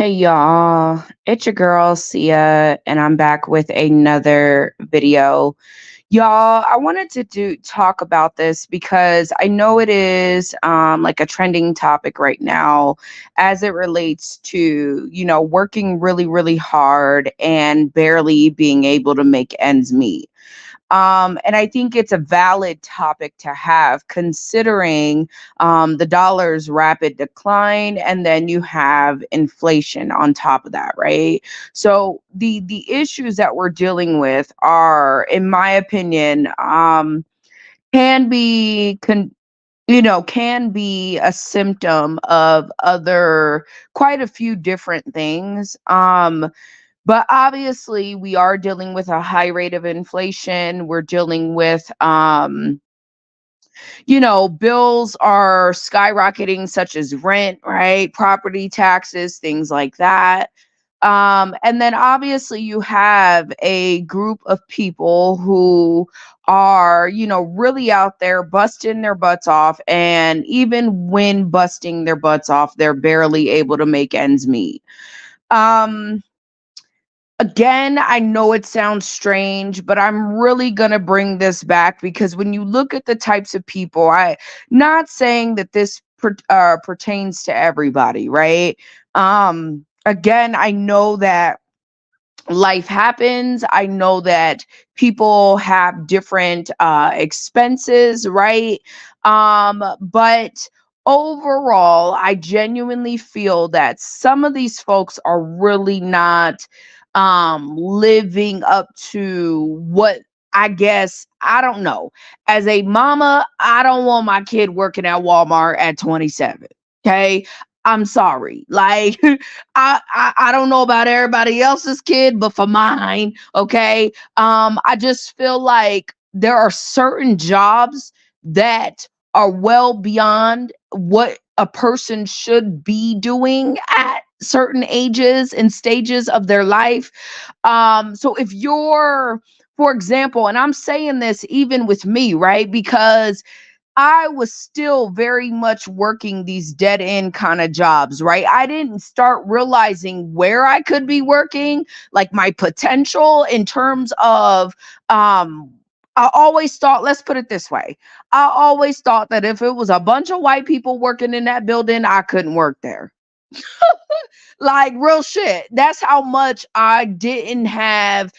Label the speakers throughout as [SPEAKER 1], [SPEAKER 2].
[SPEAKER 1] Hey y'all, it's your girl Sia, and I'm back with another video. Y'all, I wanted to do talk about this because I know it is like a trending topic right now as it relates to, working really, really hard and barely being able to make ends meet. And I think it's a valid topic to have considering the dollar's rapid decline, and then you have inflation on top of that, right? So the issues that we're dealing with are, in my opinion, can be can be a symptom of other quite a few different things. But obviously, we are dealing with a high rate of inflation. We're dealing with, bills are skyrocketing, such as rent, right? Property taxes, things like that. And then obviously, you have a group of people who are, really out there busting their butts off. And even when busting their butts off, they're barely able to make ends meet. Um, Again, I know it sounds strange, but I'm really going to bring this back because when you look at the types of people, not saying that this pertains to everybody, right? Again, I know that life happens. I know that people have different expenses, right? But overall, I genuinely feel that some of these folks are really not living up to what, I guess, I don't know. As a mama, I don't want my kid working at Walmart at 27. Okay. I'm sorry. Like, I don't know about everybody else's kid, but for mine, okay. I just feel like there are certain jobs that are well beyond what a person should be doing at certain ages and stages of their life. So if you're, for example, and I'm saying this even with me, right? Because I was still very much working these dead end kind of jobs, right? I didn't start realizing where I could be working, like my potential in terms of, I always thought, let's put it this way. I always thought that if it was a bunch of white people working in that building, I couldn't work there. Like real shit. That's how much I didn't have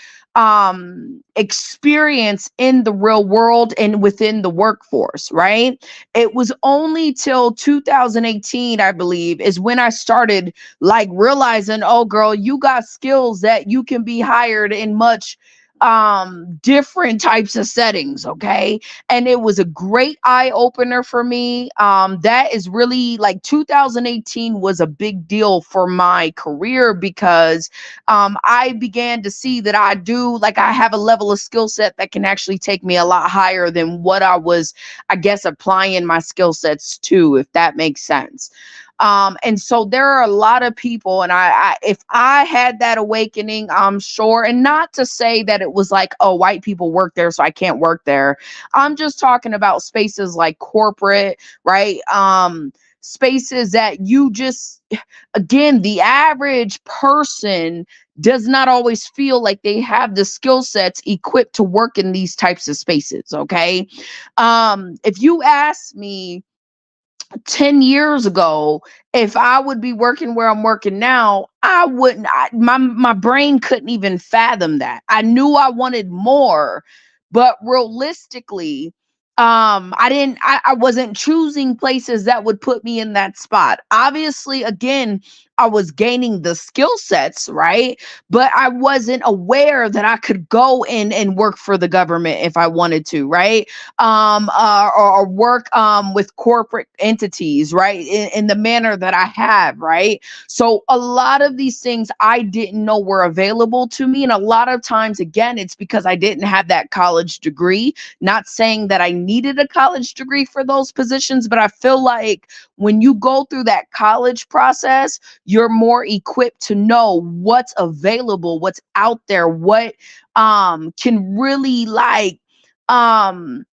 [SPEAKER 1] experience in the real world and within the workforce, right? It was only till 2018, I believe, is when I started like realizing, oh girl, you got skills that you can be hired in much different types of settings, okay? And it was a great eye opener for me. That is really like 2018 was a big deal for my career because I began to see that I have a level of skill set that can actually take me a lot higher than what I was, I guess, applying my skill sets to, if that makes sense. And so there are a lot of people, and if I had that awakening, I'm sure, and not to say that it was like, oh, white people work there, so I can't work there. I'm just talking about spaces like corporate, right? Spaces that you just, again, the average person does not always feel like they have the skill sets equipped to work in these types of spaces. Okay. If you ask me 10 years ago, if I would be working where I'm working now, I wouldn't, my brain couldn't even fathom that. I knew I wanted more, but realistically, I wasn't choosing places that would put me in that spot. Obviously, again, I was gaining the skill sets, right? But I wasn't aware that I could go in and work for the government if I wanted to, right? Or work with corporate entities, right? In the manner that I have, right? So a lot of these things I didn't know were available to me. And a lot of times, again, it's because I didn't have that college degree. Not saying that I needed a college degree for those positions, but I feel like when you go through that college process, you're more equipped to know what's available, what's out there, what can really like um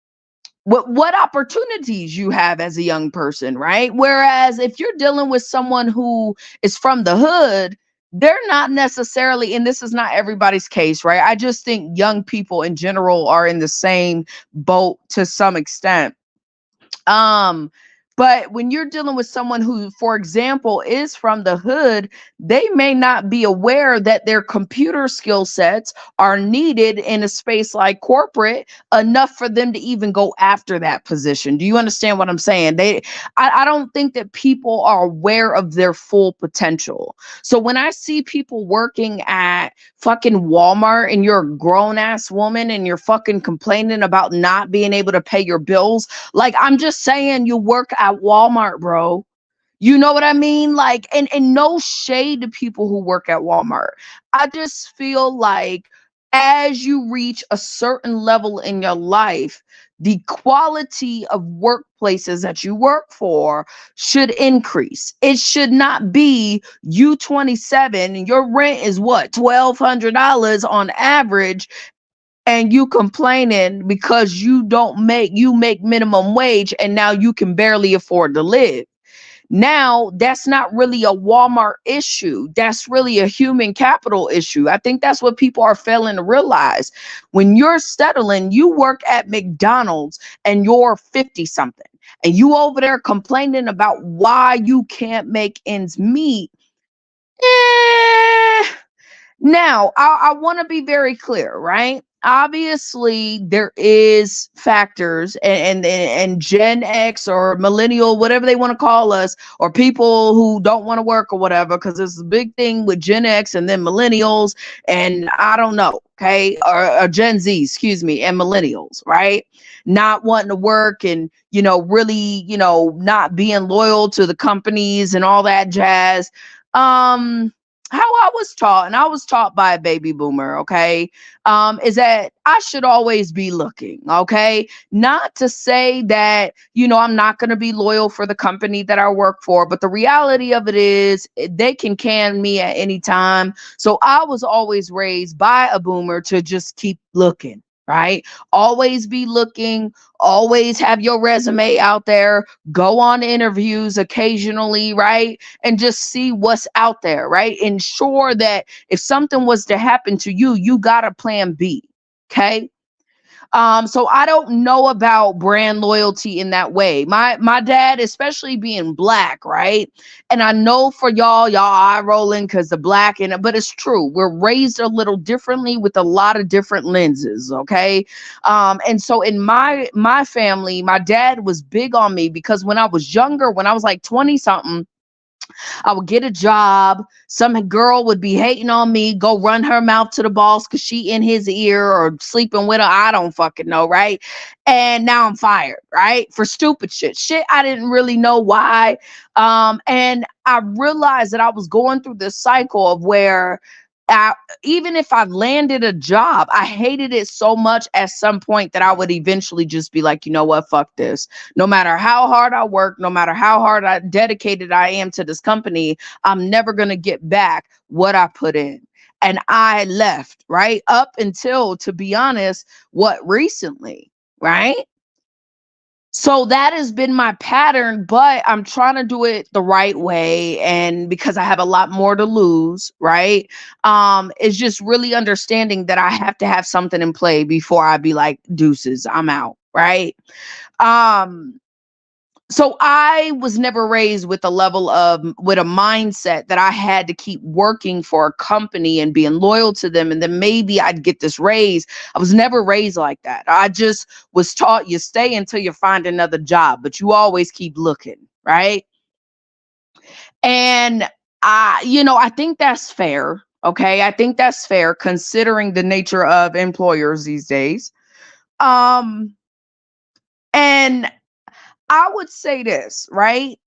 [SPEAKER 1] what opportunities you have as a young person, right? Whereas if you're dealing with someone who is from the hood, they're not necessarily, and this is not everybody's case, right? I just think young people in general are in the same boat to some extent. um but when you're dealing with someone who, for example, is from the hood, they may not be aware that their computer skill sets are needed in a space like corporate enough for them to even go after that position. Do you understand what I'm saying? I don't think that people are aware of their full potential. So when I see people working at fucking Walmart and you're a grown ass woman and you're fucking complaining about not being able to pay your bills, like, I'm just saying, you work at Walmart, bro. You know what I mean? Like, and no shade to people who work at Walmart. I just feel like as you reach a certain level in your life, the quality of workplaces that you work for should increase. It should not be you 27 and your rent is what, $1,200 on average, and you complaining because you make minimum wage and now you can barely afford to live. Now that's not really a Walmart issue. That's really a human capital issue. I think that's what people are failing to realize. When you're settling, you work at McDonald's and you're 50 something and you over there complaining about why you can't make ends meet. Eh, Now, I want to be very clear, right? Obviously, there is factors, and Gen X or millennial, whatever they want to call us, or people who don't want to work or whatever, because it's a big thing with Gen X and then millennials, and I don't know, okay, or Gen Z, excuse me, and millennials, right? Not wanting to work and, really, not being loyal to the companies and all that jazz. Um, how I was taught, and I was taught by a baby boomer, okay, is that I should always be looking, okay? Not to say that, I'm not going to be loyal for the company that I work for, but the reality of it is they can me at any time. So I was always raised by a boomer to just keep looking. Right? Always be looking, always have your resume out there, go on interviews occasionally, right? And just see what's out there, right? Ensure that if something was to happen to you, you got a plan B. Okay. So I don't know about brand loyalty in that way. My dad, especially being black, right? And I know for y'all eye rolling because the black in it, but it's true. We're raised a little differently with a lot of different lenses, okay? And so in my family, my dad was big on me because when I was younger, when I was like 20 something, I would get a job. Some girl would be hating on me, go run her mouth to the boss because she in his ear or sleeping with her. I don't fucking know, right? And now I'm fired, right? For stupid shit I didn't really know why. And I realized that I was going through this cycle of where I, even if I landed a job, I hated it so much at some point that I would eventually just be like, you know what, fuck this. No matter how hard I work, no matter how hard I dedicated I am to this company, I'm never going to get back what I put in. And I left, right? Up until, to be honest, what, recently, right? So that has been my pattern, but I'm trying to do it the right way. And because I have a lot more to lose, right? It's just really understanding that I have to have something in play before I be like, deuces, I'm out, right? Um, so I was never raised with with a mindset that I had to keep working for a company and being loyal to them and then maybe I'd get this raise. I was never raised like that. I just was taught you stay until you find another job, but you always keep looking, right? And I think that's fair. Okay, I think that's fair considering the nature of employers these days. Um and I would say this, right?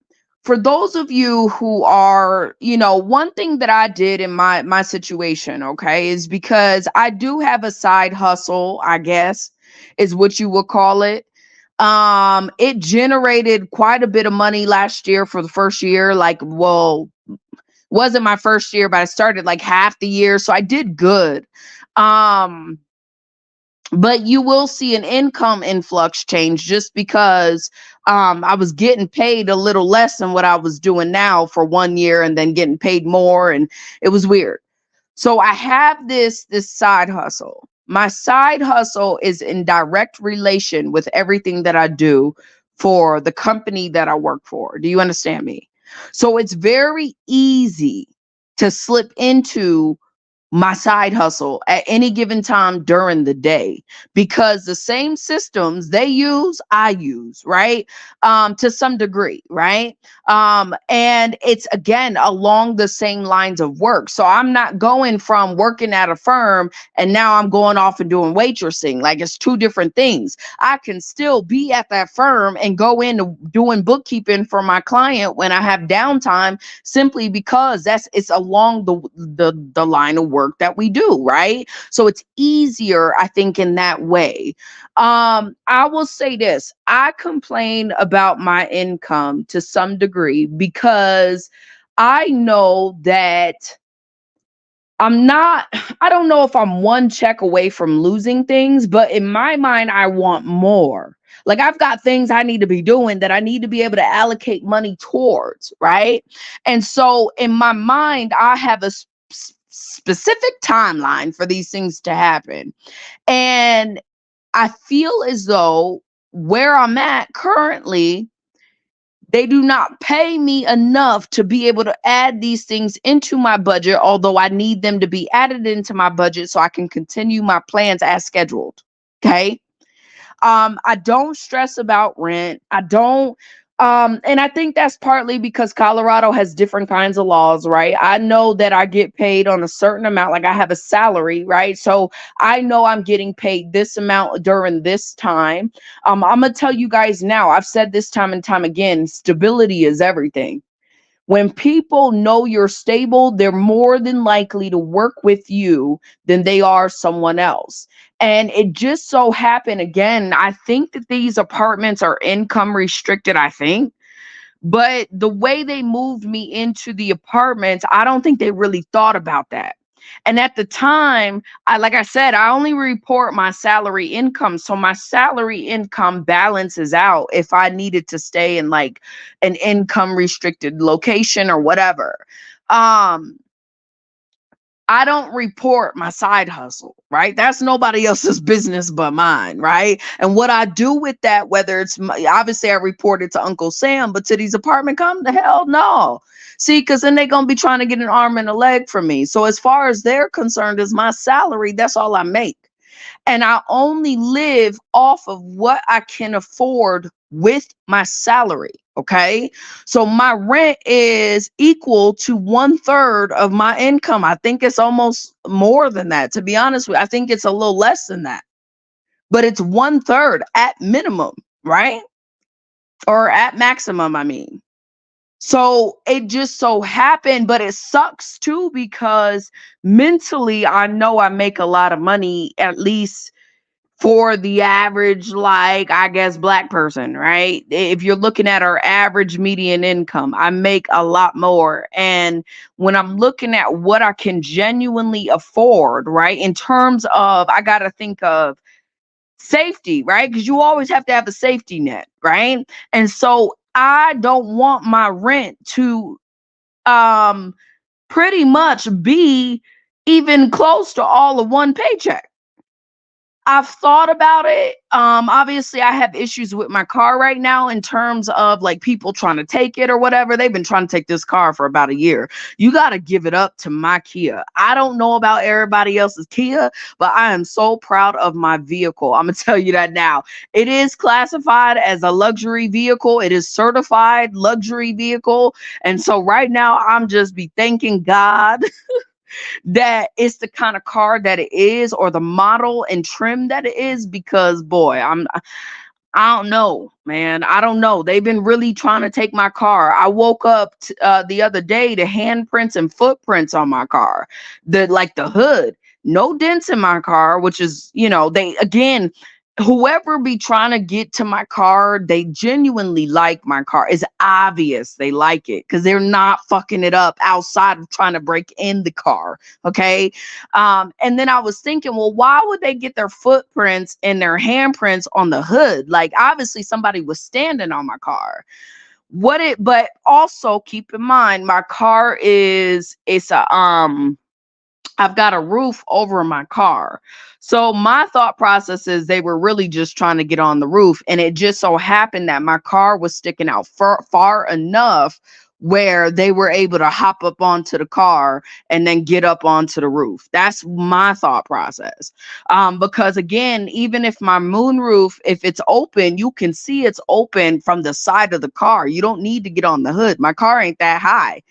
[SPEAKER 1] For those of you who are, one thing that I did in my situation, okay, is because I do have a side hustle, I guess, is what you would call it. It generated quite a bit of money last year for the first year. Like, well, wasn't my first year, but I started like half the year, so I did good. Um, But you will see an income influx change just because I was getting paid a little less than what I was doing now for 1 year and then getting paid more. And it was weird. So I have this side hustle. My side hustle is in direct relation with everything that I do for the company that I work for. Do you understand me? So it's very easy to slip into my side hustle at any given time during the day because the same systems they use I use, right? To some degree, right? And it's again along the same lines of work, so I'm not going from working at a firm and now I'm going off and doing waitressing. Like, it's two different things. I can still be at that firm and go into doing bookkeeping for my client when I have downtime, simply because it's along the line of work that we do, right? So it's easier, I think, in that way. I will say this: I complain about my income to some degree because I know that I'm not, I don't know if I'm one check away from losing things, but in my mind, I want more. Like, I've got things I need to be doing that I need to be able to allocate money towards, right? And so in my mind, I have a specific timeline for these things to happen. And I feel as though where I'm at currently, they do not pay me enough to be able to add these things into my budget, although I need them to be added into my budget so I can continue my plans as scheduled. Okay. I don't stress about rent. I don't and I think that's partly because Colorado has different kinds of laws, right? I know that I get paid on a certain amount, like I have a salary, right? So I know I'm getting paid this amount during this time. I'm gonna tell you guys now, I've said this time and time again, stability is everything. When people know you're stable, they're more than likely to work with you than they are someone else. And it just so happened, again, I think that these apartments are income restricted, I think. But the way they moved me into the apartments, I don't think they really thought about that. And at the time, like I said, I only report my salary income. So my salary income balances out if I needed to stay in like an income restricted location or whatever. Um, I don't report my side hustle, right? That's nobody else's business but mine, right? And what I do with that, whether it's obviously I report it to Uncle Sam, but to these apartment come the hell no. See, because then they're gonna be trying to get an arm and a leg from me. So as far as they're concerned, is my salary, that's all I make. And I only live off of what I can afford with my salary. Okay. So my rent is equal to 1/3 of my income. I think it's almost more than that, to be honest with you. I think it's a little less than that, but it's 1/3 at minimum, right? Or at maximum, I mean. So it just so happened, but it sucks too because mentally I know I make a lot of money, at least for the average, like, I guess, black person, right? If you're looking at our average median income, I make a lot more. And when I'm looking at what I can genuinely afford, right, in terms of, I got to think of safety, right? Because you always have to have a safety net, right? And so I don't want my rent to um pretty much be even close to all of one paycheck. I've thought about it. Obviously, I have issues with my car right now in terms of like people trying to take it or whatever. They've been trying to take this car for about a year. You got to give it up to my Kia. I don't know about everybody else's Kia, but I am so proud of my vehicle. I'm going to tell you that now. It is classified as a luxury vehicle, it is certified luxury vehicle. And so right now, I'm just be thanking God that it's the kind of car that it is, or the model and trim that it is, because boy, I don't know, man. I don't know. They've been really trying to take my car. I woke up the other day to handprints and footprints on my car, the hood. No dents in my car, which is, they again, whoever be trying to get to my car, they genuinely like my car. It's obvious they like it because they're not fucking it up outside of trying to break in the car. Okay. And then I was thinking, well, why would they get their footprints and their handprints on the hood? Like, obviously somebody was standing on my car. But also keep in mind, my car it's a I've got a roof over my car. So my thought process is they were really just trying to get on the roof. And it just so happened that my car was sticking out far enough where they were able to hop up onto the car and then get up onto the roof. That's my thought process. Because again, even if my moonroof, if it's open, you can see it's open from the side of the car. You don't need to get on the hood. My car ain't that high.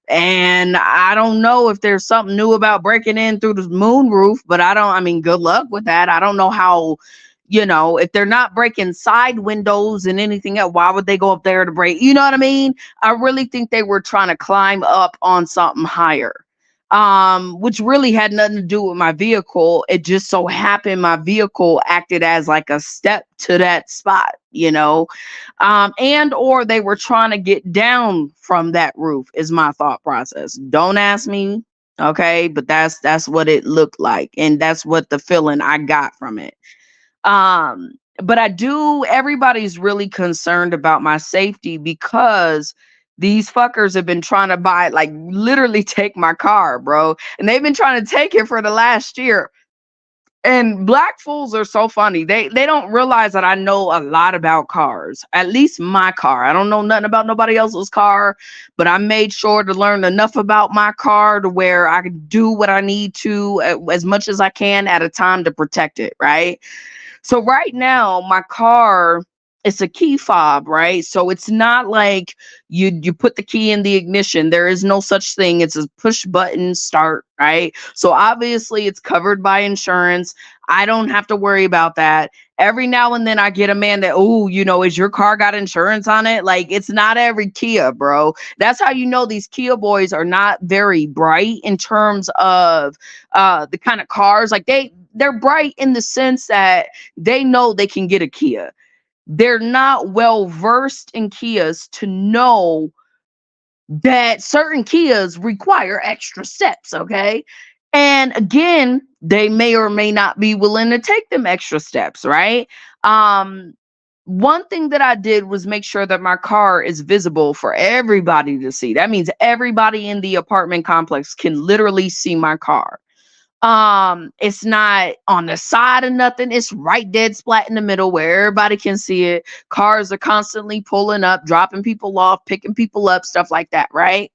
[SPEAKER 1] And I don't know if there's something new about breaking in through the moon roof, but I mean, good luck with that. I don't know how, if they're not breaking side windows and anything else, why would they go up there to break? You know what I mean? I really think they were trying to climb up on something higher. Which really had nothing to do with my vehicle. It just so happened my vehicle acted as like a step to that spot, and or they were trying to get down from that roof is my thought process. Don't ask me, okay, but that's what it looked like, and that's what the feeling I got from it. But everybody's really concerned about my safety because these fuckers have been trying to buy, like, literally take my car, bro. And they've been trying to take it for the last year. And black fools are so funny. They don't realize that I know a lot about cars, at least my car. I don't know nothing about nobody else's car, but I made sure to learn enough about my car to where I can do what I need to as much as I can at a time to protect it, right? So right now, my car, it's a key fob, right? So it's not like you put the key in the ignition. There is no such thing. It's a push button start, right? So obviously it's covered by insurance. I don't have to worry about that. Every now and then I get a man that, oh, is your car got insurance on it? Like, it's not every Kia, bro. That's how you know these Kia boys are not very bright in terms of the kind of cars. Like, they're bright in the sense that they know they can get a Kia. They're not well versed in Kias to know that certain Kias require extra steps, okay? And again, they may or may not be willing to take them extra steps, right? One thing that I did was make sure that my car is visible for everybody to see. That means everybody in the apartment complex can literally see my car. It's not on the side of nothing. It's right dead splat in the middle where everybody can see it. Cars are constantly pulling up, dropping people off, picking people up, stuff like that, right?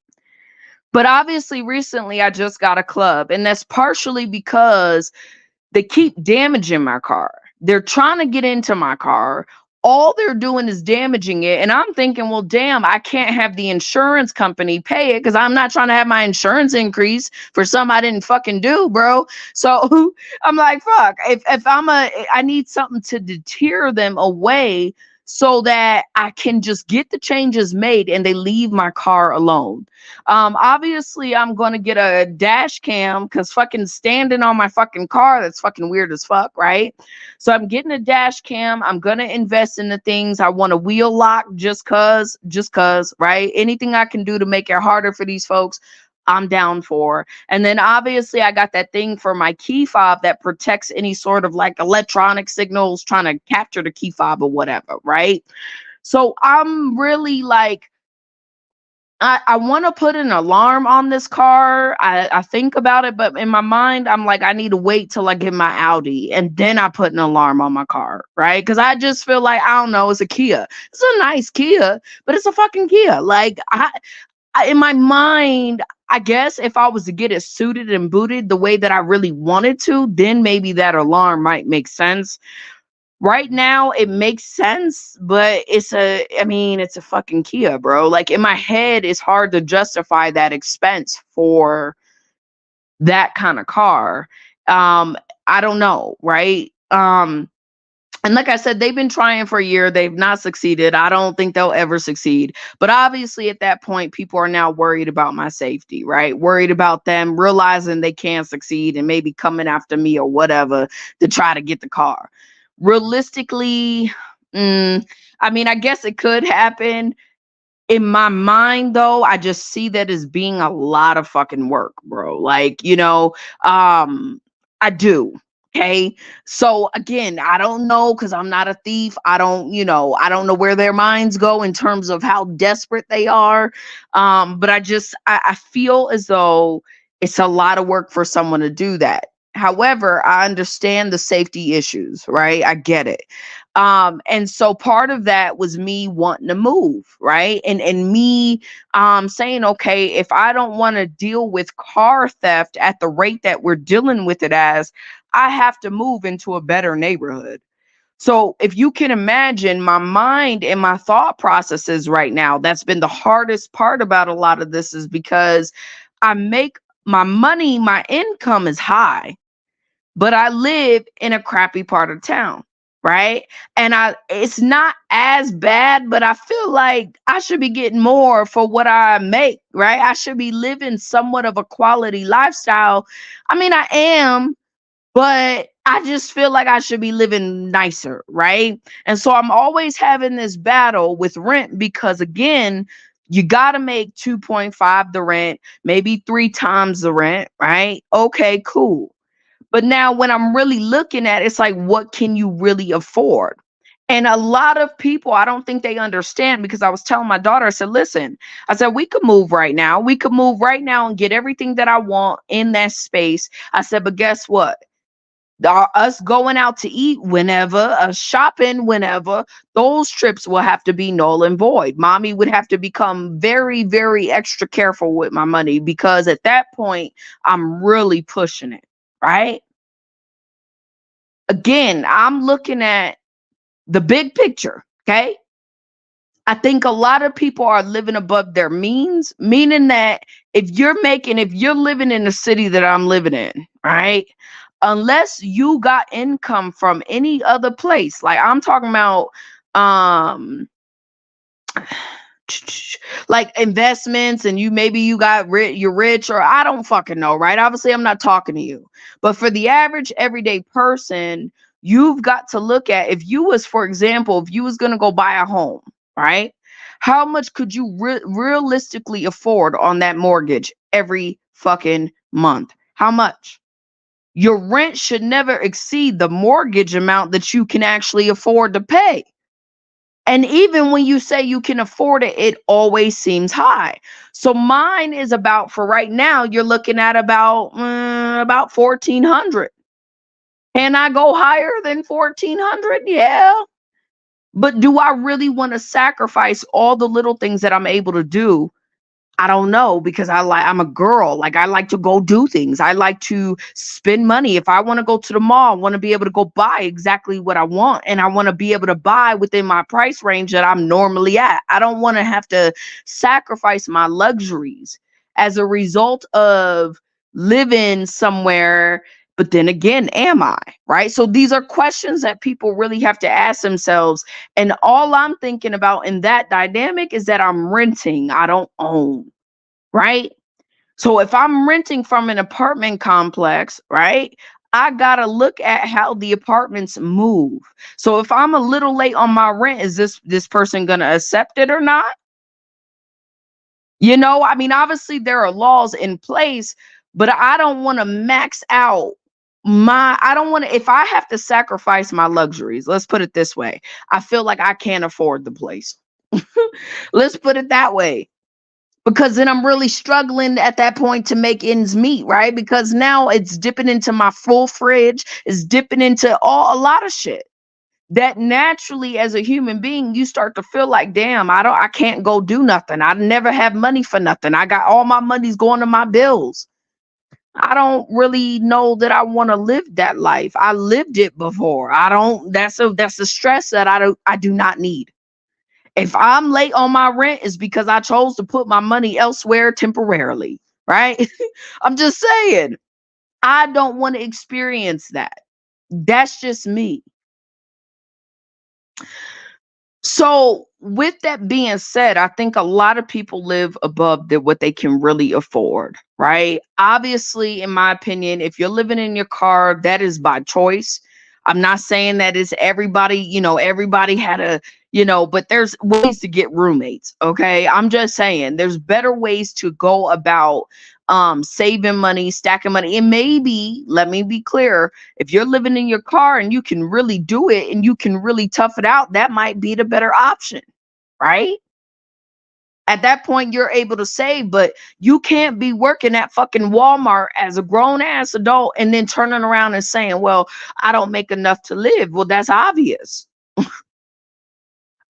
[SPEAKER 1] But obviously recently I just got a club, and that's partially because they keep damaging my car. They're trying to get into my car. All they're doing is damaging it. And I'm thinking, well, damn, I can't have the insurance company pay it because I'm not trying to have my insurance increase for something I didn't fucking do, bro. So I'm like, fuck, if I need something to deter them away so that I can just get the changes made and they leave my car alone. Obviously I'm going to get a dash cam because fucking standing on my fucking car, that's fucking weird as fuck, right? So I'm getting a dash cam. I'm going to invest in the things. I want a wheel lock just cause, right? Anything I can do to make it harder for these folks, I'm down for. And then obviously I got that thing for my key fob that protects any sort of like electronic signals trying to capture the key fob or whatever, right? So I'm really like, I want to put an alarm on this car. I think about it, but in my mind, I'm like, I need to wait till I get my Audi and then I put an alarm on my car, right? Because I just feel like, I don't know, it's a Kia. It's a nice Kia, but it's a fucking Kia. Like, in my mind, I guess if I was to get it suited and booted the way that I really wanted to, then maybe that alarm might make sense. Right now, it makes sense, but it's a fucking Kia, bro. Like, in my head, it's hard to justify that expense for that kind of car. I don't know, right? And like I said, they've been trying for a year. They've not succeeded. I don't think they'll ever succeed. But obviously, at that point, people are now worried about my safety, right? Worried about them realizing they can't succeed and maybe coming after me or whatever to try to get the car. Realistically, I mean, I guess it could happen. In my mind though, I just see that as being a lot of fucking work, bro. Like, I do. Okay. So again, I don't know because I'm not a thief. I don't know where their minds go in terms of how desperate they are. But I feel as though it's a lot of work for someone to do that. However, I understand the safety issues, right? I get it. And so part of that was me wanting to move, right? And me saying, okay, if I don't want to deal with car theft at the rate that we're dealing with it as, I have to move into a better neighborhood. So if you can imagine my mind and my thought processes right now, that's been the hardest part about a lot of this, is because I make my money, my income is high, but I live in a crappy part of town, right? And it's not as bad, but I feel like I should be getting more for what I make, right? I should be living somewhat of a quality lifestyle. I mean, I am, but I just feel like I should be living nicer, right? And so I'm always having this battle with rent because, again, you got to make 2.5 the rent, maybe 3 times the rent, right? Okay, cool. But now when I'm really looking at it, it's like, what can you really afford? And a lot of people, I don't think they understand, because I was telling my daughter, I said, listen, I said, we could move right now. We could move right now and get everything that I want in that space. I said, but guess what? Us going out to eat whenever, shopping whenever, those trips will have to be null and void. Mommy would have to become very, very extra careful with my money, because at that point, I'm really pushing it, right? Again, I'm looking at the big picture. Okay. I think a lot of people are living above their means, meaning that if you're living in the city that I'm living in, right? Unless you got income from any other place, like I'm talking about, um, like investments, and you got rich, you're rich, or I don't fucking know, right? Obviously I'm not talking to you, but for the average everyday person, you've got to look at, if you was, for example, if you was going to go buy a home, right? How much could you realistically afford on that mortgage every fucking month? How much? Your rent should never exceed the mortgage amount that you can actually afford to pay. And even when you say you can afford it, it always seems high. So mine is about, for right now, you're looking at about 1400. Can I go higher than 1400? Yeah. But do I really want to sacrifice all the little things that I'm able to do? I don't know, because I'm a girl. Like, I like to go do things. I like to spend money. If I want to go to the mall, I want to be able to go buy exactly what I want, and I want to be able to buy within my price range that I'm normally at. I don't want to have to sacrifice my luxuries as a result of living somewhere. But then again, am I? Right? So these are questions that people really have to ask themselves. And all I'm thinking about in that dynamic is that I'm renting, I don't own, right? So if I'm renting from an apartment complex, right, I gotta look at how the apartments move. So if I'm a little late on my rent, is this person gonna accept it or not? I mean, obviously there are laws in place, but I don't want to max out I don't want to, if I have to sacrifice my luxuries, let's put it this way. I feel like I can't afford the place. Let's put it that way. Because then I'm really struggling at that point to make ends meet, right? Because now it's dipping into my full fridge, it's dipping into a lot of shit that naturally, as a human being, you start to feel like, damn, I can't go do nothing. I never have money for nothing. I got all my money's going to my bills. I don't really know that I want to live that life. I lived it before. I don't, that's a stress that I do not need. If I'm late on my rent, it's because I chose to put my money elsewhere temporarily, right? I'm just saying, I don't want to experience that. That's just me. So, with that being said, I think a lot of people live above what they can really afford, right? Obviously, in my opinion, if you're living in your car, that is by choice. I'm not saying that it's everybody, everybody had a, but there's ways to get roommates. Okay. I'm just saying there's better ways to go about saving money, stacking money. And maybe, let me be clear, if you're living in your car and you can really do it and you can really tough it out, that might be the better option, right? At that point, you're able to save, but you can't be working at fucking Walmart as a grown ass adult and then turning around and saying, well, I don't make enough to live. Well, that's obvious.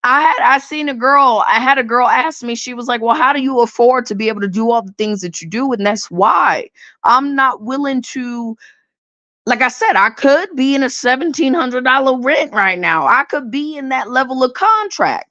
[SPEAKER 1] I had a girl ask me, she was like, well, how do you afford to be able to do all the things that you do? And that's why I'm not willing to, like I said, I could be in a $1,700 rent right now. I could be in that level of contract.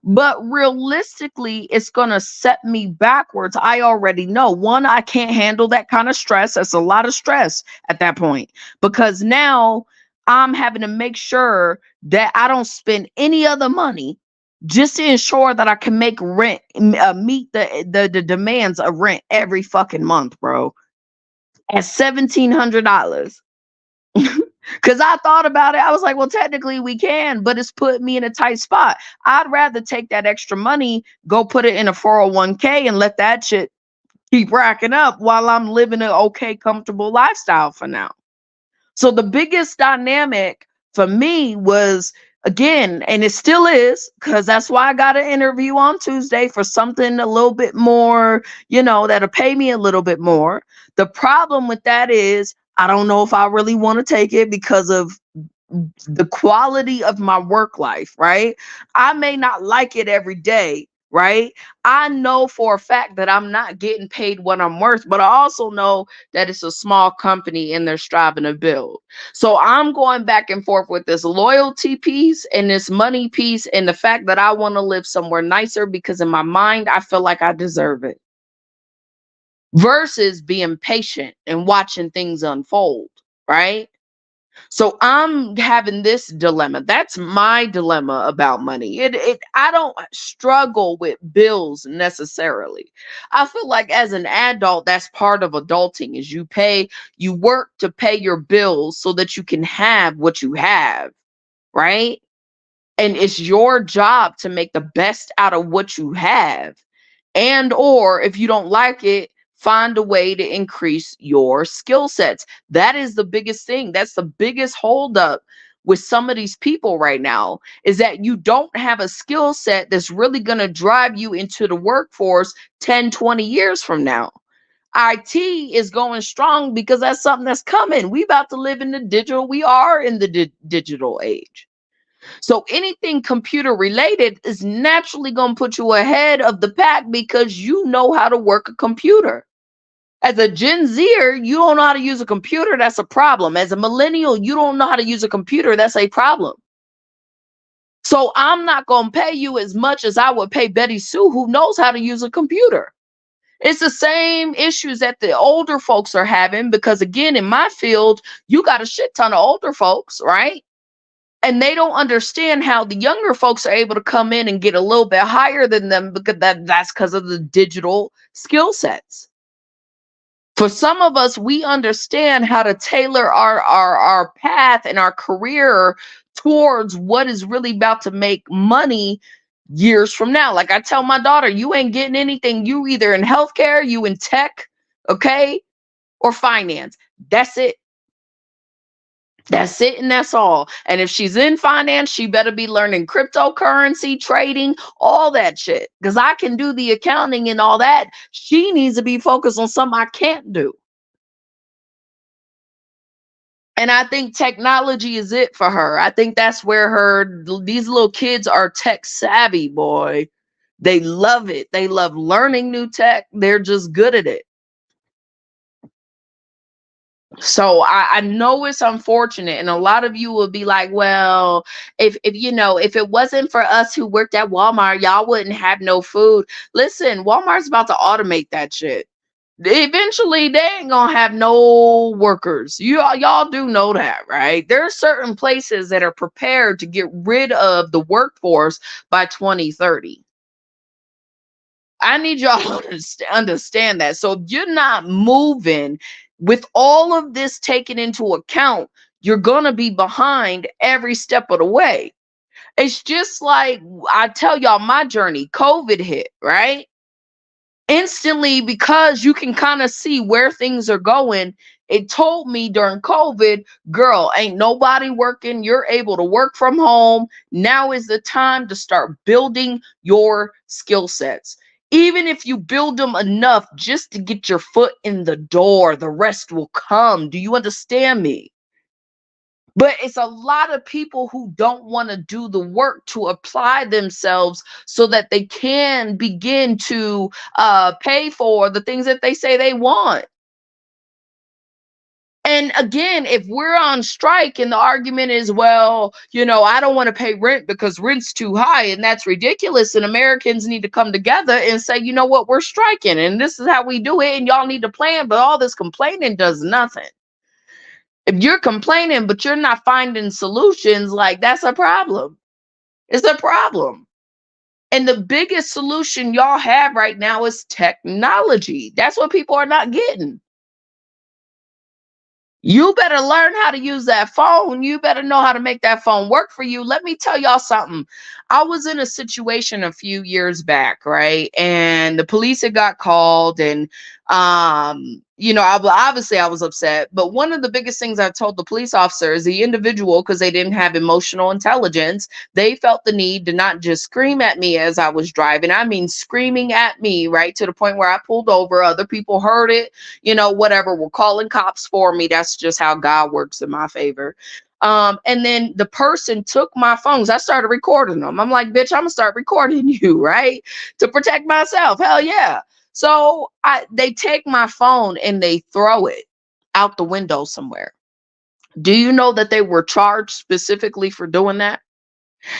[SPEAKER 1] But realistically, it's going to set me backwards. I already know. One, I can't handle that kind of stress. That's a lot of stress at that point, because now I'm having to make sure that I don't spend any other money just to ensure that I can make rent, meet the demands of rent every fucking month, bro. At $1,700. Because I thought about it. I was like, well, technically we can, but it's put me in a tight spot. I'd rather take that extra money, go put it in a 401k and let that shit keep racking up while I'm living an okay, comfortable lifestyle for now. So the biggest dynamic for me was, again, and it still is, because that's why I got an interview on Tuesday for something a little bit more, that'll pay me a little bit more. The problem with that is I don't know if I really want to take it because of the quality of my work life, right? I may not like it every day, right? I know for a fact that I'm not getting paid what I'm worth, but I also know that it's a small company and they're striving to build. So I'm going back and forth with this loyalty piece and this money piece and the fact that I want to live somewhere nicer because in my mind, I feel like I deserve it, versus being patient and watching things unfold, right? So I'm having this dilemma. That's my dilemma about money. I don't struggle with bills necessarily. I feel like as an adult, that's part of adulting is you work to pay your bills so that you can have what you have, right? And it's your job to make the best out of what you have. And or if you don't like it, find a way to increase your skill sets. That is the biggest thing. That's the biggest holdup with some of these people right now, is that you don't have a skill set that's really going to drive you into the workforce 10, 20 years from now. IT is going strong because that's something that's coming. We about to live in the digital. We are in the digital age. So anything computer related is naturally going to put you ahead of the pack because you know how to work a computer. As a Gen Zer, you don't know how to use a computer, that's a problem. As a millennial, you don't know how to use a computer, that's a problem. So I'm not going to pay you as much as I would pay Betty Sue, who knows how to use a computer. It's the same issues that the older folks are having because, again, in my field, you got a shit ton of older folks, right? And they don't understand how the younger folks are able to come in and get a little bit higher than them because that's because of the digital skill sets. For some of us, we understand how to tailor our path and our career towards what is really about to make money years from now. Like I tell my daughter, you ain't getting anything. You either in healthcare, you in tech, okay, or finance. That's it. That's it and that's all. And if she's in finance, she better be learning cryptocurrency, trading, all that shit. Because I can do the accounting and all that. She needs to be focused on something I can't do. And I think technology is it for her. I think that's where these little kids are tech savvy, boy. They love it. They love learning new tech. They're just good at it. So I know it's unfortunate, and a lot of you will be like, well, if it wasn't for us who worked at Walmart, y'all wouldn't have no food. Listen, Walmart's about to automate that shit. Eventually they ain't gonna have no workers. Y'all do know that, right? There are certain places that are prepared to get rid of the workforce by 2030. I need y'all to understand that. So if you're not moving with all of this taken into account, you're going to be behind every step of the way. It's just like I tell y'all my journey. COVID hit, right? Instantly, because you can kind of see where things are going. It told me during COVID, girl, ain't nobody working. You're able to work from home. Now is the time to start building your skill sets. Even if you build them enough just to get your foot in the door, the rest will come. Do you understand me? But it's a lot of people who don't want to do the work to apply themselves so that they can begin to pay for the things that they say they want. And again, if we're on strike and the argument is, well, I don't want to pay rent because rent's too high and that's ridiculous, and Americans need to come together and say, you know what, we're striking and this is how we do it and y'all need to plan, but all this complaining does nothing. If you're complaining but you're not finding solutions, like, that's a problem. It's a problem. And the biggest solution y'all have right now is technology. That's what people are not getting. You better learn how to use that phone. You better know how to make that phone work for you. Let me tell y'all something. I was in a situation a few years back, right? And the police had got called, and obviously I was upset. But one of the biggest things I told the police officer is the individual, because they didn't have emotional intelligence, they felt the need to not just scream at me as I was driving. I mean, screaming at me, right? To the point where I pulled over. Other people heard it, whatever. We're calling cops for me. That's just how God works in my favor. And then the person took my phones. I started recording them. I'm like, bitch, I'm gonna start recording you, right? To protect myself. Hell yeah. So they take my phone and they throw it out the window somewhere. Do you know that they were charged specifically for doing that?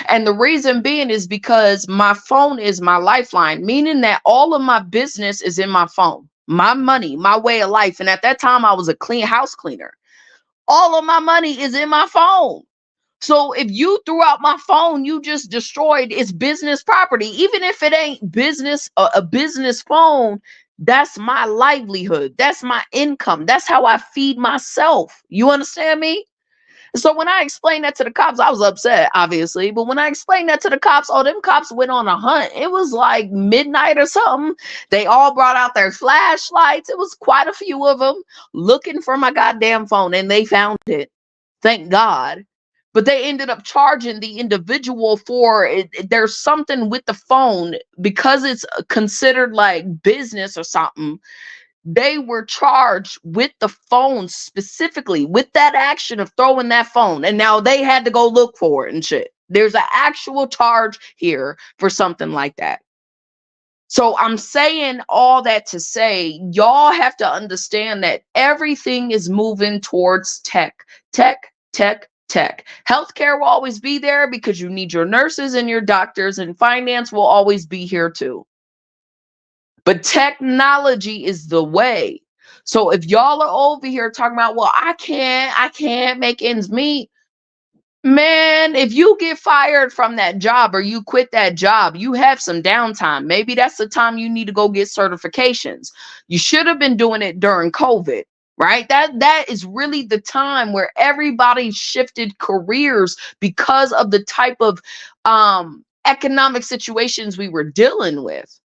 [SPEAKER 1] And the reason being is because my phone is my lifeline, meaning that all of my business is in my phone, my money, my way of life. And at that time, I was a clean house cleaner. All of my money is in my phone. So if you threw out my phone, you just destroyed its business property. Even if it ain't business, a business phone, that's my livelihood. That's my income. That's how I feed myself. You understand me? So when I explained that to the cops, I was upset, obviously. But when I explained that to the cops, oh, them cops went on a hunt. It was like midnight or something. They all brought out their flashlights. It was quite a few of them looking for my goddamn phone, and they found it. Thank God. But they ended up charging the individual for it. There's something with the phone, because it's considered like business or something. They were charged with the phone, specifically with that action of throwing that phone. And now they had to go look for it and shit. There's an actual charge here for something like that. So I'm saying all that to say, y'all have to understand that everything is moving towards tech, tech, tech, tech. Healthcare will always be there because you need your nurses and your doctors, and finance will always be here too. But technology is the way. So if y'all are over here talking about, well, I can't make ends meet. Man, if you get fired from that job or you quit that job, you have some downtime. Maybe that's the time you need to go get certifications. You should have been doing it during COVID, right? That is really the time where everybody shifted careers because of the type of economic situations we were dealing with.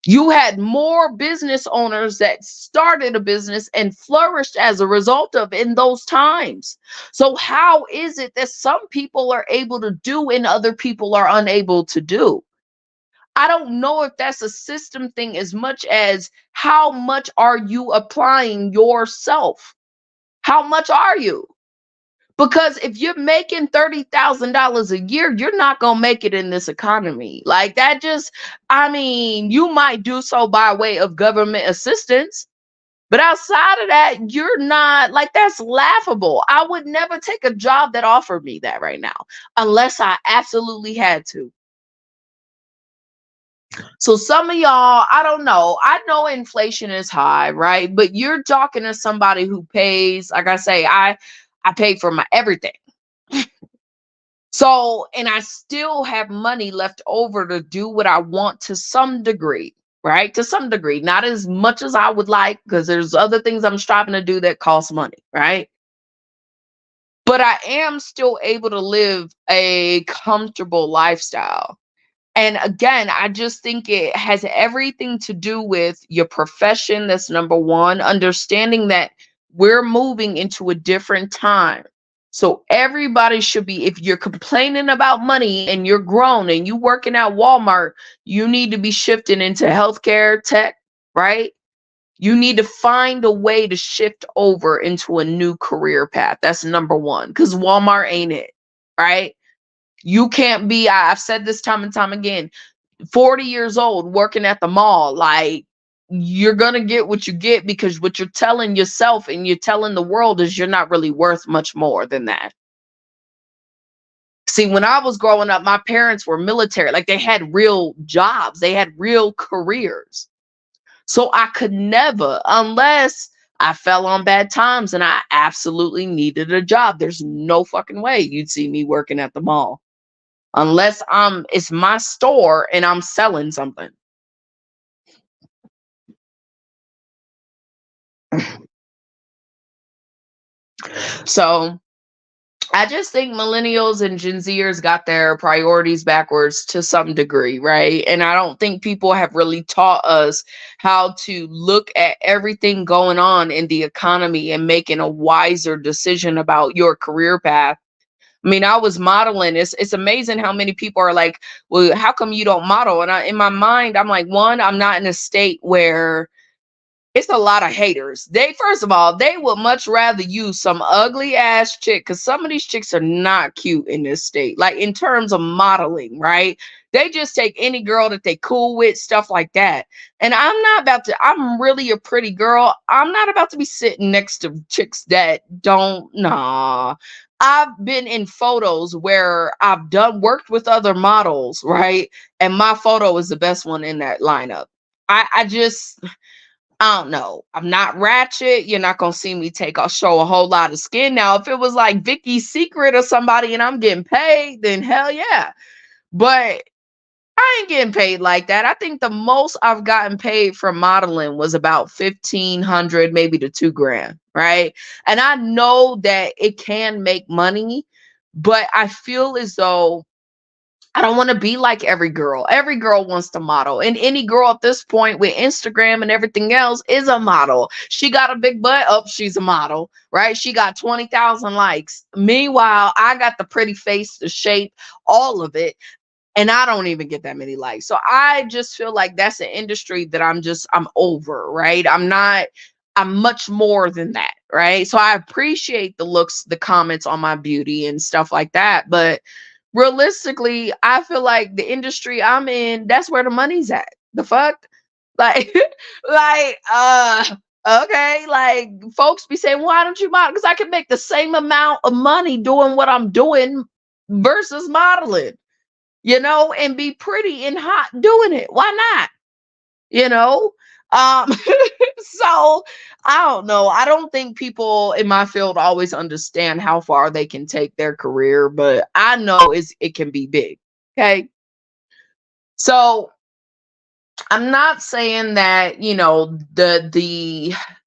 [SPEAKER 1] You had more business owners that started a business and flourished as a result of in those times. So how is it that some people are able to do and other people are unable to do? I don't know if that's a system thing as much as how much are you applying yourself? How much are you? Because if you're making $30,000 a year, you're not going to make it in this economy. Like that you might do so by way of government assistance. But outside of that, you're not, like, that's laughable. I would never take a job that offered me that right now, unless I absolutely had to. So some of y'all, I don't know. I know inflation is high, right? But you're talking to somebody who pays, like I say, I pay for my everything. So, and I still have money left over to do what I want to some degree, right? To some degree, not as much as I would like, because there's other things I'm striving to do that cost money, right? but I am still able to live a comfortable lifestyle. And again, I just think it has everything to do with your profession. That's number one. Understanding that we're moving into a different time. So everybody should be, if you're complaining about money and you're grown and you working at Walmart, you need to be shifting into healthcare tech, right? You need to find a way to shift over into a new career path. That's number one, because Walmart ain't it, right? You can't be, I've said this time and time again, 40 years old working at the mall. Like, you're going to get what you get because what you're telling yourself and you're telling the world is you're not really worth much more than that. See, when I was growing up, my parents were military. Like, they had real jobs, they had real careers. So I could never, unless I fell on bad times and I absolutely needed a job, there's no fucking way you'd see me working at the mall. Unless it's my store and I'm selling something. So I just think millennials and Gen Zers got their priorities backwards to some degree, right? And I don't think people have really taught us how to look at everything going on in the economy and making a wiser decision about your career path. I mean, I was modeling. It's amazing how many people are like, "Well, how come you don't model?" And in my mind, I'm like, one, I'm not in a state where it's a lot of haters. They, first of all, they would much rather use some ugly ass chick, because some of these chicks are not cute in this state. Like, in terms of modeling, right? They just take any girl that they cool with, stuff like that. And I'm not about to, I'm really a pretty girl. I'm not about to be sitting next to chicks that don't, nah. I've been in photos where I've done worked with other models, right? And my photo is the best one in that lineup. I just, I don't know. I'm not ratchet. You're not gonna see me show a whole lot of skin. Now, if it was like Vicky's Secret or somebody and I'm getting paid, then hell yeah. But I ain't getting paid like that. I think the most I've gotten paid for modeling was about 1,500, maybe to 2 grand, right? And I know that it can make money, but I feel as though I don't want to be like every girl. Every girl wants to model. And any girl at this point with Instagram and everything else is a model. She got a big butt. Oh, she's a model, right? She got 20,000 likes. Meanwhile, I got the pretty face, the shape, all of it. And I don't even get that many likes. So I just feel like that's an industry that I'm over, right? I'm much more than that, right? So I appreciate the looks, the comments on my beauty and stuff like that. But realistically, I feel like the industry I'm in, that's where the money's at. The fuck? Like, like, okay, like, folks be saying, why don't you model? Because I can make the same amount of money doing what I'm doing versus modeling, and be pretty and hot doing it. Why not? You know? Um, so I don't know. I don't think people in my field always understand how far they can take their career, but I know it can be big. Okay. So I'm not saying that,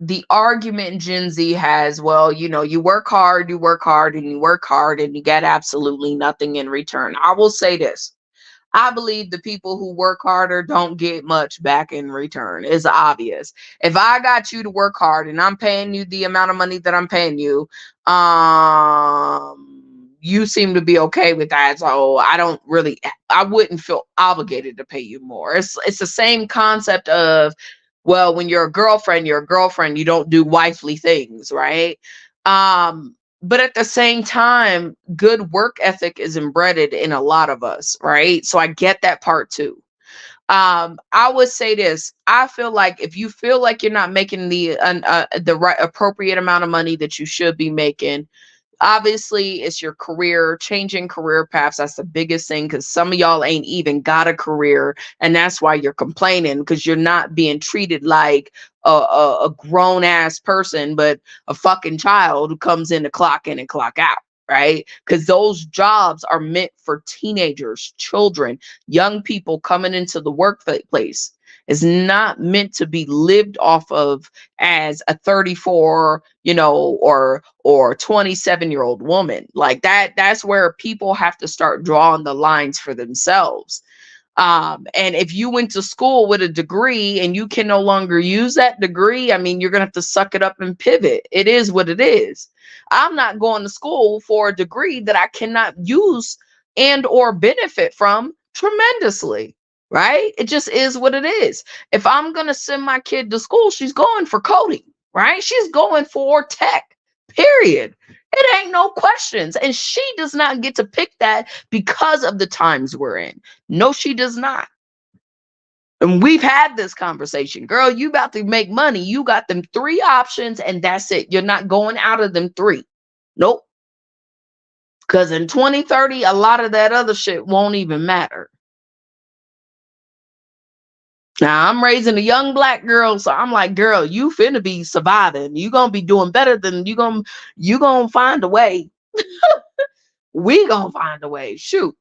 [SPEAKER 1] the argument Gen Z has, well, you work hard, and you work hard and you get absolutely nothing in return. I will say this. I believe the people who work harder don't get much back in return. It's obvious. If I got you to work hard and I'm paying you the amount of money that I'm paying you, you seem to be okay with that. So I wouldn't feel obligated to pay you more. It's the same concept of, well, when you're a girlfriend, you don't do wifely things, right? But at the same time, good work ethic is embedded in a lot of us, right? So I get that part too. I would say this. I feel like if you feel like you're not making the right appropriate amount of money that you should be making, obviously it's your career, changing career paths. That's the biggest thing, because some of y'all ain't even got a career, and that's why you're complaining, because you're not being treated like a grown ass person, but a fucking child who comes in to clock in and clock out, right? Because those jobs are meant for teenagers, children, young people coming into the workplace. It's not meant to be lived off of as a 34, or 27-year-old woman. Like that's where people have to start drawing the lines for themselves. And if you went to school with a degree and you can no longer use that degree, I mean, you're going to have to suck it up and pivot. It is what it is. I'm not going to school for a degree that I cannot use and or benefit from tremendously, right? It just is what it is. If I'm going to send my kid to school, she's going for coding, right? She's going for tech, period. It ain't no questions. And she does not get to pick that because of the times we're in. No, she does not. And we've had this conversation. Girl, you about to make money. You got them 3 options and that's it. You're not going out of them 3. Nope. Because in 2030, a lot of that other shit won't even matter. Now, I'm raising a young Black girl, so I'm like, girl, you finna be surviving. You gonna be doing better than you gonna find a way. We gonna find a way. Shoot.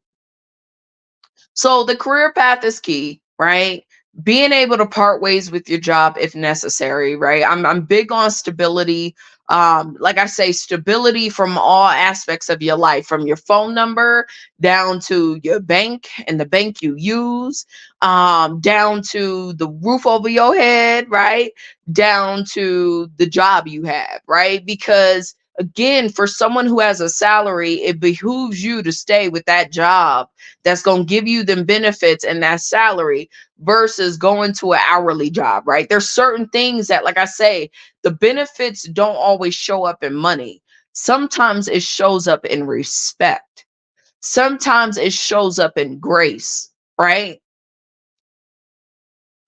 [SPEAKER 1] So the career path is key, right? Being able to part ways with your job if necessary, right? I'm big on stability. Like I say, stability from all aspects of your life, from your phone number down to your bank and the bank you use, down to the roof over your head, right? Down to the job you have, right? Because again, for someone who has a salary, it behooves you to stay with that job that's going to give you them benefits and that salary versus going to an hourly job, right? There's certain things that, like I say, the benefits don't always show up in money. Sometimes it shows up in respect. Sometimes it shows up in grace, right?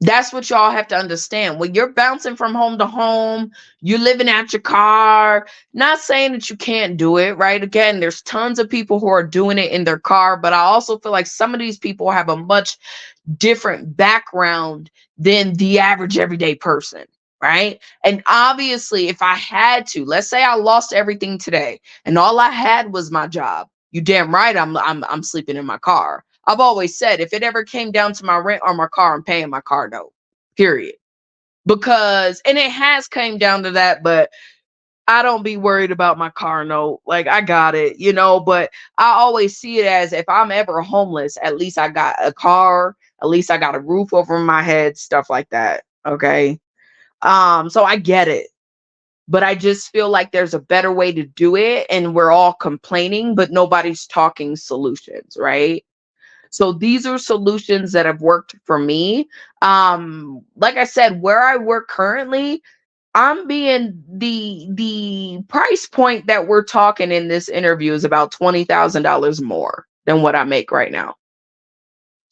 [SPEAKER 1] That's what y'all have to understand. When you're bouncing from home to home, you're living at your car, not saying that you can't do it, right? Again, there's tons of people who are doing it in their car, but I also feel like some of these people have a much different background than the average everyday person, right? And obviously, if I had to, let's say I lost everything today and all I had was my job, you damn right I'm sleeping in my car. I've always said if it ever came down to my rent or my car, I'm paying my car note, period. Because, and it has came down to that, but I don't be worried about my car note. Like I got it, but I always see it as if I'm ever homeless, at least I got a car, at least I got a roof over my head, stuff like that. Okay. So I get it. But I just feel like there's a better way to do it. And we're all complaining, but nobody's talking solutions, right? So these are solutions that have worked for me. Like I said, where I work currently, I'm being the price point that we're talking in this interview is about $20,000 more than what I make right now.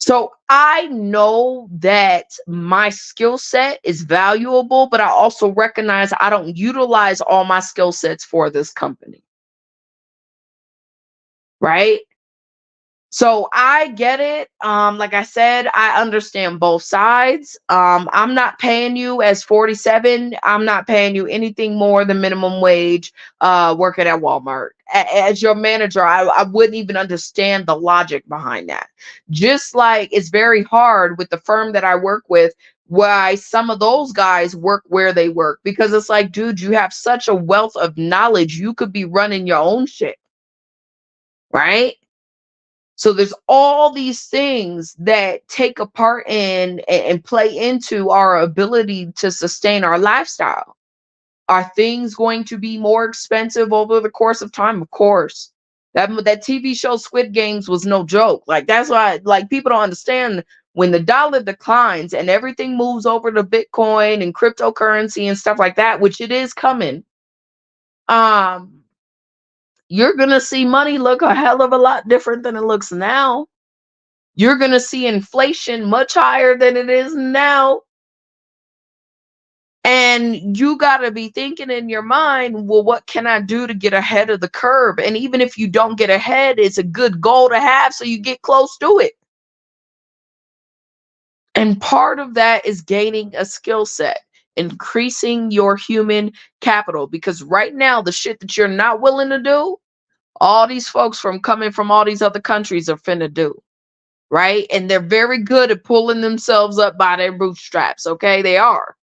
[SPEAKER 1] So I know that my skill set is valuable, but I also recognize I don't utilize all my skill sets for this company. Right? So I get it. Like I said, I understand both sides. I'm not paying you as 47. I'm not paying you anything more than minimum wage, working at Walmart. As your manager, I wouldn't even understand the logic behind that. Just like it's very hard with the firm that I work with, why some of those guys work where they work, because it's like, dude, you have such a wealth of knowledge. You could be running your own shit, right? So there's all these things that take a part in and play into our ability to sustain our lifestyle. Are things going to be more expensive over the course of time? Of course. That TV show Squid Games was no joke. Like that's why like people don't understand when the dollar declines and everything moves over to Bitcoin and cryptocurrency and stuff like that, which it is coming. You're going to see money look a hell of a lot different than it looks now. You're going to see inflation much higher than it is now. And you got to be thinking in your mind, well, what can I do to get ahead of the curve? And even if you don't get ahead, it's a good goal to have so you get close to it. And part of that is gaining a skill set, increasing your human capital. Because right now, the shit that you're not willing to do, all these folks from coming from all these other countries are finna do. right? And they're very good at pulling themselves up by their bootstraps. Okay, they are.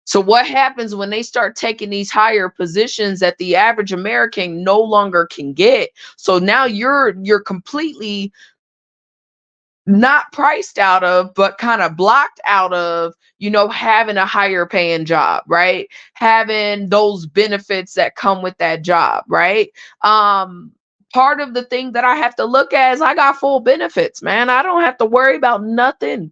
[SPEAKER 1] So what happens when they start taking these higher positions that the average American no longer can get? So now you're completely not priced out of, but kind of blocked out of, having a higher paying job, right? Having those benefits that come with that job, right? Um, Part of the thing that I have to look at is I got full benefits, man. I don't have to worry about nothing,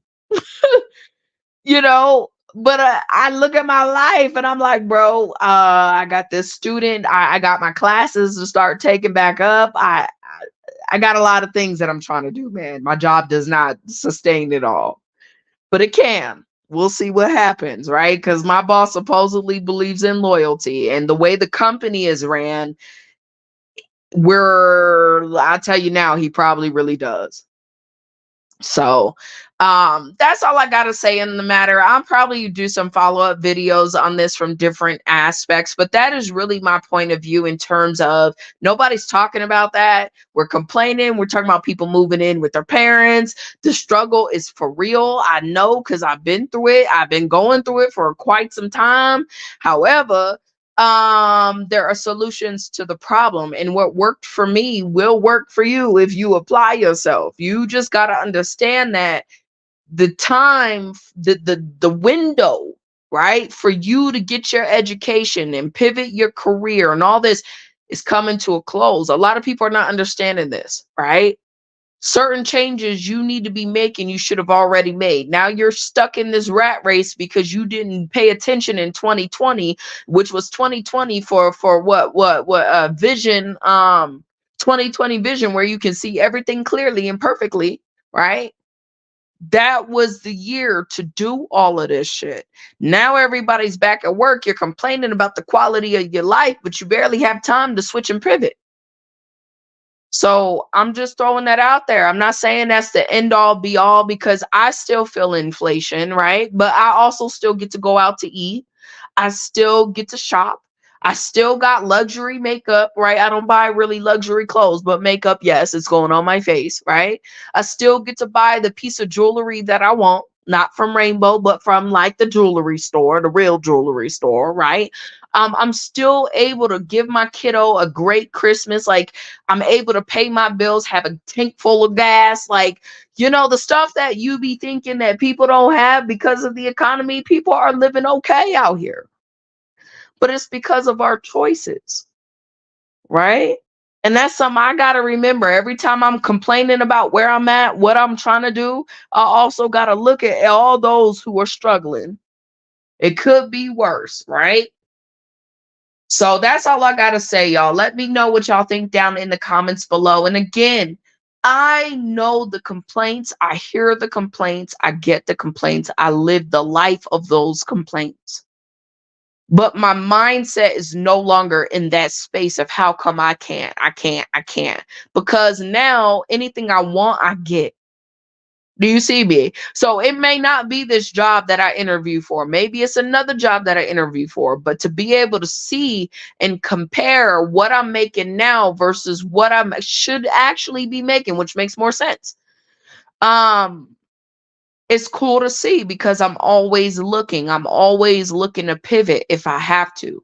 [SPEAKER 1] you know. But I look at my life and I'm like, bro, I got this student. I got my classes to start taking back up. I got a lot of things that I'm trying to do, man. My job does not sustain it all, but it can. We'll see what happens, right? Because my boss supposedly believes in loyalty, and the way the company is ran, I'll tell you now, he probably really does. So that's all I gotta say in the matter. I'll probably do some follow-up videos on this from different aspects, but that is really my point of view in terms of nobody's talking about that. We're complaining, we're talking about people moving in with their parents. The struggle is for real. I know because I've been through it, I've been going through it for quite some time. However, there are solutions to the problem, and what worked for me will work for you if you apply yourself. You just got to understand that the time, the window, right, for you to get your education and pivot your career and all this is coming to a close. A lot of people are not understanding this, right? Certain changes you need to be making, you should have already made. Now you're stuck in this rat race because you didn't pay attention in 2020, which was 2020 for what vision, 2020 vision, where you can see everything clearly and perfectly, right? That was the year to do all of this shit. Now everybody's back at work. You're complaining about the quality of your life, but you barely have time to switch and pivot. So I'm just throwing that out there. I'm not saying that's the end all be all, because I still feel inflation, right? But I also still get to go out to eat. I still get to shop. I still got luxury makeup, right? I don't buy really luxury clothes, but makeup, yes, it's going on my face, right? I still get to buy the piece of jewelry that I want, not from Rainbow, but from like the jewelry store, the real jewelry store, right? I'm still able to give my kiddo a great Christmas. Like, I'm able to pay my bills, have a tank full of gas. Like, the stuff that you be thinking that people don't have because of the economy, people are living okay out here. But it's because of our choices, right? And that's something I got to remember. Every time I'm complaining about where I'm at, what I'm trying to do, I also got to look at all those who are struggling. It could be worse, right? So that's all I got to say, y'all. Let me know what y'all think down in the comments below. And again, I know the complaints. I hear the complaints. I get the complaints. I live the life of those complaints. But my mindset is no longer in that space of how come I can't. Because now anything I want, I get. Do you see me? So it may not be this job that I interview for. Maybe it's another job that I interview for. But to be able to see and compare what I'm making now versus what I should actually be making, which makes more sense. It's cool to see because I'm always looking. I'm always looking to pivot if I have to.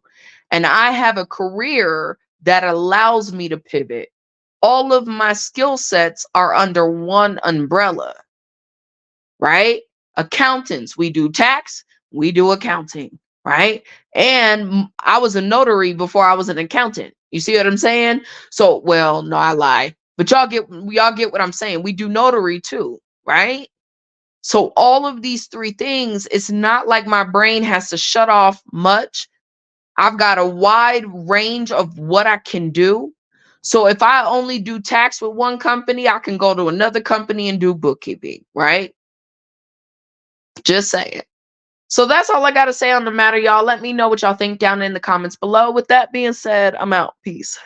[SPEAKER 1] And I have a career that allows me to pivot. All of my skill sets are under one umbrella, right? Accountants, we do tax, we do accounting, right? And I was a notary before I was an accountant. You see what I'm saying? So, well, no, I lie. But y'all get what I'm saying. We do notary too, right? So all of these three things, it's not like my brain has to shut off much. I've got a wide range of what I can do. So if I only do tax with one company, I can go to another company and do bookkeeping, right? Just saying. So that's all I got to say on the matter, y'all. Let me know what y'all think down in the comments below. With that being said, I'm out. Peace.